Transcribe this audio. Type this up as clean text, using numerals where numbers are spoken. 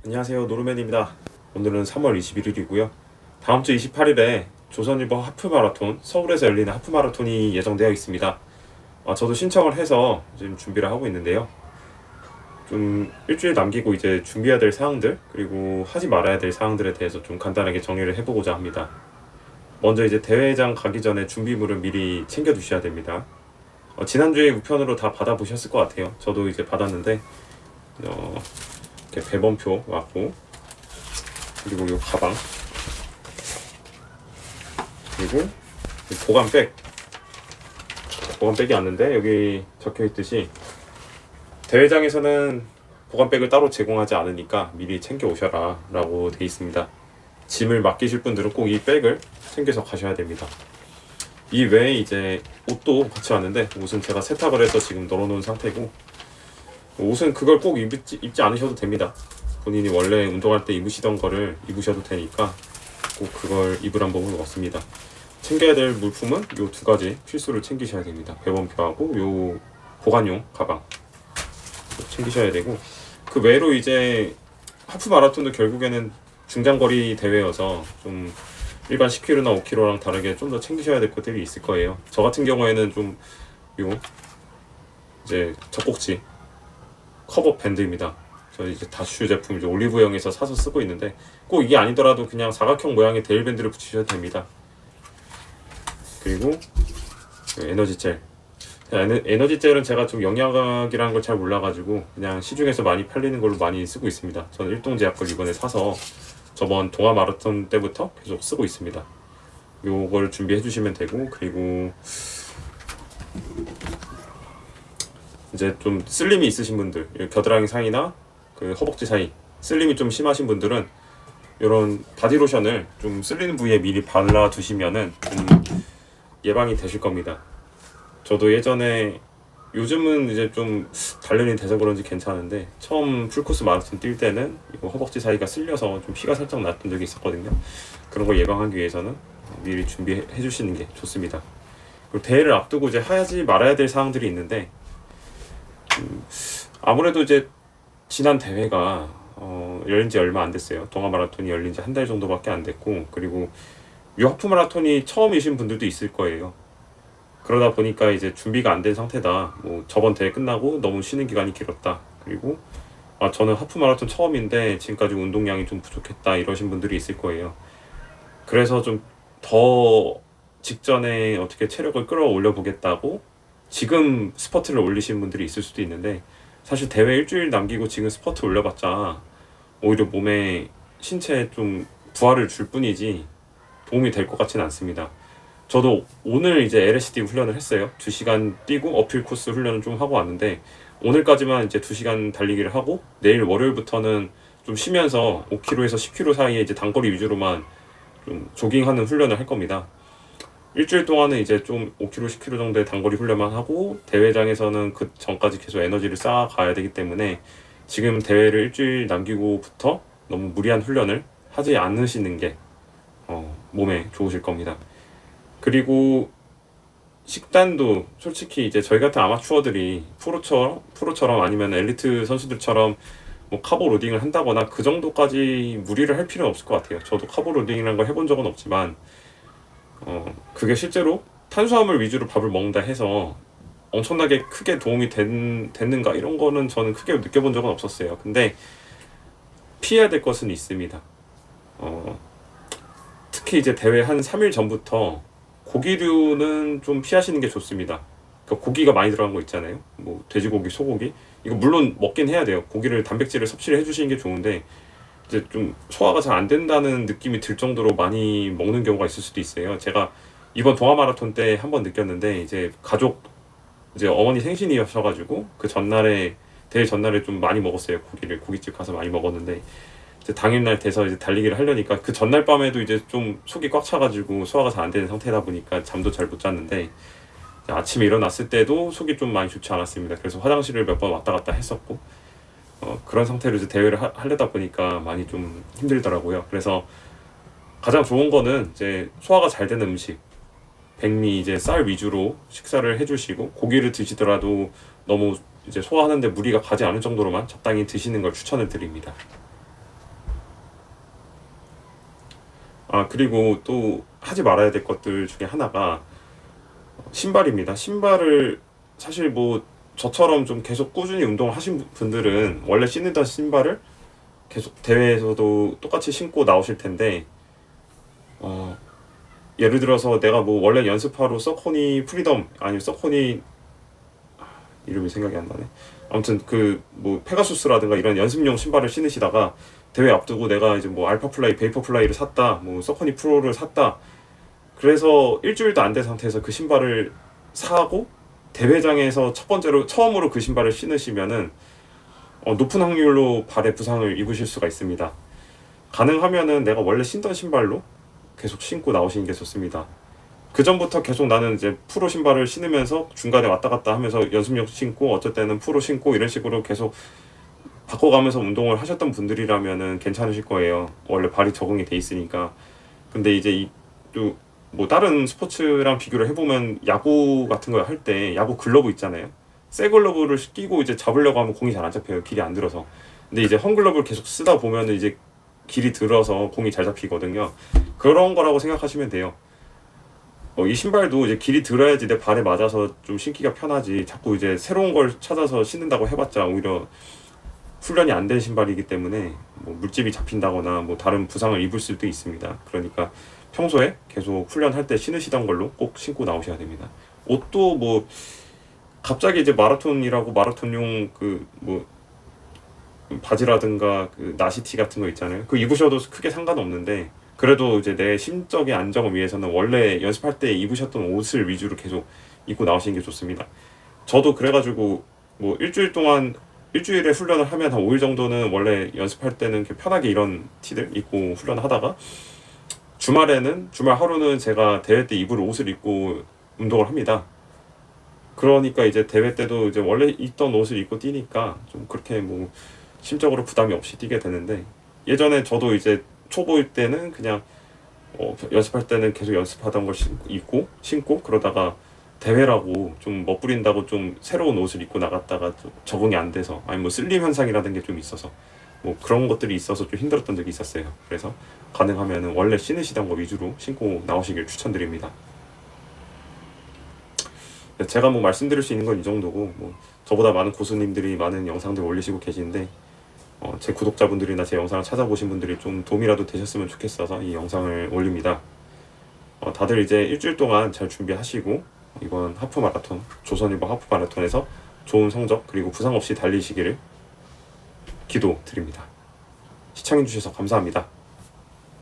안녕하세요, 노르맨입니다. 오늘은 3월 21일이고요. 다음 주 28일에 조선일보 하프마라톤, 서울에서 열리는 하프마라톤이 예정되어 있습니다. 저도 신청을 해서 지금 준비를 하고 있는데요. 좀 일주일 남기고 이제 준비해야 될 사항들, 그리고 하지 말아야 될 사항들에 대해서 좀 간단하게 정리를 해보고자 합니다. 먼저 이제 대회장 가기 전에 준비물을 미리 챙겨두셔야 됩니다. 지난주에 우편으로 다 받아보셨을 것 같아요. 저도 이제 받았는데, 이렇게 배번표 왔고, 그리고 이 가방, 그리고 이 보관백이 왔는데, 여기 적혀 있듯이 대회장에서는 보관백을 따로 제공하지 않으니까 미리 챙겨 오셔라 라고 돼 있습니다. 짐을 맡기실 분들은 꼭 이 백을 챙겨서 가셔야 됩니다. 이 외에 이제 옷도 같이 왔는데, 옷은 제가 세탁을 해서 지금 널어놓은 상태고, 옷은 그걸 꼭 입지 않으셔도 됩니다. 본인이 원래 운동할 때 입으시던 거를 입으셔도 되니까 꼭 그걸 입으란 법은 없습니다. 챙겨야 될 물품은 요 두 가지 필수를 챙기셔야 됩니다. 배번표하고 요 보관용 가방 챙기셔야 되고, 그 외로 이제 하프 마라톤도 결국에는 중장거리 대회여서 좀 일반 10km나 5km랑 다르게 좀 더 챙기셔야 될 것들이 있을 거예요. 저 같은 경우에는 좀 요 이제 젖꼭지 커버 밴드입니다. 저 이제 다슈 제품 이제 올리브영에서 사서 쓰고 있는데, 꼭 이게 아니더라도 그냥 사각형 모양의 데일 밴드를 붙이셔도 됩니다. 그리고 에너지 젤. 에너지 젤은 제가 좀 영양학이라는 걸 잘 몰라가지고 그냥 시중에서 많이 팔리는 걸로 많이 쓰고 있습니다. 저는 일동제약 걸 이번에 사서 저번 동아 마라톤 때부터 계속 쓰고 있습니다. 요걸 준비해 주시면 되고, 그리고 이제 좀 슬림이 있으신 분들, 겨드랑이 사이나 그 허벅지 사이 슬림이 좀 심하신 분들은 이런 바디로션을 좀 쓸리는 부위에 미리 발라 두시면은 좀 예방이 되실 겁니다. 저도 예전에, 요즘은 이제 좀 단련이 돼서 그런지 괜찮은데, 처음 풀코스 마라톤 뛸 때는 이거 허벅지 사이가 쓸려서 좀 피가 살짝 났던 적이 있었거든요. 그런 걸 예방하기 위해서는 미리 준비해 주시는 게 좋습니다. 그리고 대회를 앞두고 이제 하지 말아야 될 사항들이 있는데, 아무래도 이제 지난 대회가 열린 지 얼마 안 됐어요. 동아 마라톤이 열린 지 한 달 정도밖에 안 됐고, 그리고 요 하프 마라톤이 처음이신 분들도 있을 거예요. 그러다 보니까 이제 준비가 안 된 상태다. 뭐 저번 대회 끝나고 너무 쉬는 기간이 길었다. 그리고 저는 하프 마라톤 처음인데 지금까지 운동량이 좀 부족했다, 이러신 분들이 있을 거예요. 그래서 좀 더 직전에 어떻게 체력을 끌어올려 보겠다고 지금 스퍼트를 올리신 분들이 있을 수도 있는데, 사실 대회 일주일 남기고 지금 스퍼트 올려봤자 오히려 몸에, 신체에 좀 부하를 줄 뿐이지 도움이 될 것 같지는 않습니다. 저도 오늘 이제 LSD 훈련을 했어요. 2시간 뛰고 어필 코스 훈련을 좀 하고 왔는데, 오늘까지만 이제 2시간 달리기를 하고, 내일 월요일부터는 좀 쉬면서 5km에서 10km 사이에 이제 단거리 위주로만 좀 조깅하는 훈련을 할 겁니다. 일주일 동안은 이제 좀 5km, 10km 정도의 단거리 훈련만 하고, 대회장에서는 그 전까지 계속 에너지를 쌓아가야 되기 때문에 지금 대회를 일주일 남기고부터 너무 무리한 훈련을 하지 않으시는 게 몸에 좋으실 겁니다. 그리고 식단도 솔직히 이제 저희 같은 아마추어들이 프로처럼 아니면 엘리트 선수들처럼 뭐 카보 로딩을 한다거나 그 정도까지 무리를 할 필요는 없을 것 같아요. 저도 카보 로딩이라는 걸 해본 적은 없지만, 그게 실제로 탄수화물 위주로 밥을 먹는다 해서 엄청나게 크게 도움이 됐는가, 이런 거는 저는 크게 느껴본 적은 없었어요. 근데 피해야 될 것은 있습니다. 특히 이제 대회 한 3일 전부터 고기류는 좀 피하시는 게 좋습니다. 그러니까 고기가 많이 들어간 거 있잖아요. 뭐 돼지고기, 소고기, 이거 물론 먹긴 해야 돼요. 고기를, 단백질을 섭취를 해주시는 게 좋은데, 이제 좀 소화가 잘 안 된다는 느낌이 들 정도로 많이 먹는 경우가 있을 수도 있어요. 제가 이번 동아 마라톤 때 한번 느꼈는데, 이제 가족, 이제 어머니 생신이셔가지고 그 전날에, 대회 전날에 좀 많이 먹었어요. 고기를 고깃집 가서 많이 먹었는데, 이제 당일날 돼서 이제 달리기를 하려니까 그 전날 밤에도 이제 좀 속이 꽉 차가지고 소화가 잘 안 되는 상태다 보니까 잠도 잘 못 잤는데, 아침에 일어났을 때도 속이 좀 많이 좋지 않았습니다. 그래서 화장실을 몇 번 왔다 갔다 했었고, 그런 상태로 이제 대회를 하려다 보니까 많이 좀 힘들더라고요. 그래서 가장 좋은 거는 이제 소화가 잘 되는 음식, 백미 이제 쌀 위주로 식사를 해주시고, 고기를 드시더라도 너무 이제 소화하는데 무리가 가지 않을 정도로만 적당히 드시는 걸 추천을 드립니다. 그리고 또 하지 말아야 될 것들 중에 하나가 신발입니다. 신발을 사실 뭐 저처럼 좀 계속 꾸준히 운동을 하신 분들은 원래 신는던 신발을 계속 대회에서도 똑같이 신고 나오실 텐데, 어, 예를 들어서 내가 뭐 원래 연습하러 서코니 프리덤 아니면 서코니 이름이 생각이 안 나네. 아무튼 그 뭐 페가수스라든가 이런 연습용 신발을 신으시다가 대회 앞두고 내가 이제 뭐 알파플라이, 베이퍼플라이를 샀다, 뭐 서코니 프로를 샀다. 그래서 일주일도 안 된 상태에서 그 신발을 사고 대회장에서 첫 번째로 처음으로 그 신발을 신으시면은 높은 확률로 발에 부상을 입으실 수가 있습니다. 가능하면은 내가 원래 신던 신발로 계속 신고 나오시는 게 좋습니다. 그 전부터 계속 나는 이제 프로 신발을 신으면서 중간에 왔다 갔다 하면서 연습용 신고 어쩔 때는 프로 신고 이런 식으로 계속 바꿔가면서 운동을 하셨던 분들이라면은 괜찮으실 거예요. 원래 발이 적응이 돼 있으니까. 근데 이제 또 뭐 다른 스포츠랑 비교를 해보면 야구 같은 거 할 때 야구 글러브 있잖아요. 새 글러브를 끼고 이제 잡으려고 하면 공이 잘 안 잡혀요. 길이 안 들어서. 근데 이제 헝 글러브를 계속 쓰다 보면은 이제 길이 들어서 공이 잘 잡히거든요. 그런 거라고 생각하시면 돼요. 이 신발도 이제 길이 들어야지 내 발에 맞아서 좀 신기가 편하지. 자꾸 이제 새로운 걸 찾아서 신는다고 해봤자 오히려 훈련이 안 된 신발이기 때문에 뭐 물집이 잡힌다거나 뭐 다른 부상을 입을 수도 있습니다. 그러니까 평소에 계속 훈련할 때 신으시던 걸로 꼭 신고 나오셔야 됩니다. 옷도 뭐 갑자기 이제 마라톤이라고 마라톤용 그 뭐 바지라든가 그 나시티 같은 거 있잖아요. 그 입으셔도 크게 상관없는데 그래도 이제 내 심적인 안정을 위해서는 원래 연습할 때 입으셨던 옷을 위주로 계속 입고 나오시는 게 좋습니다. 저도 그래가지고 뭐 일주일에 훈련을 하면 한 5일 정도는 원래 연습할 때는 이렇게 편하게 이런 티들 입고 훈련을 하다가 주말 하루는 제가 대회 때 입을 옷을 입고 운동을 합니다. 그러니까 이제 대회 때도 이제 원래 입던 옷을 입고 뛰니까 좀 그렇게 뭐 심적으로 부담이 없이 뛰게 되는데, 예전에 저도 이제 초보일 때는 그냥 연습할 때는 계속 연습하던 걸 신고 그러다가 대회라고 좀 멋부린다고 좀 새로운 옷을 입고 나갔다가 좀 적응이 안 돼서, 아니 뭐 슬림 현상이라는 게 좀 있어서 뭐 그런 것들이 있어서 좀 힘들었던 적이 있었어요. 그래서 가능하면은 원래 신으시던 거 위주로 신고 나오시길 추천드립니다. 제가 뭐 말씀드릴 수 있는 건 이 정도고, 뭐 저보다 많은 고수님들이 많은 영상들 올리시고 계신데 제 구독자분들이나 제 영상을 찾아보신 분들이 좀 도움이라도 되셨으면 좋겠어서 이 영상을 올립니다. 다들 이제 일주일 동안 잘 준비하시고 이번 하프 마라톤, 조선일보 하프 마라톤에서 좋은 성적 그리고 부상 없이 달리시기를 기도드립니다. 시청해주셔서 감사합니다.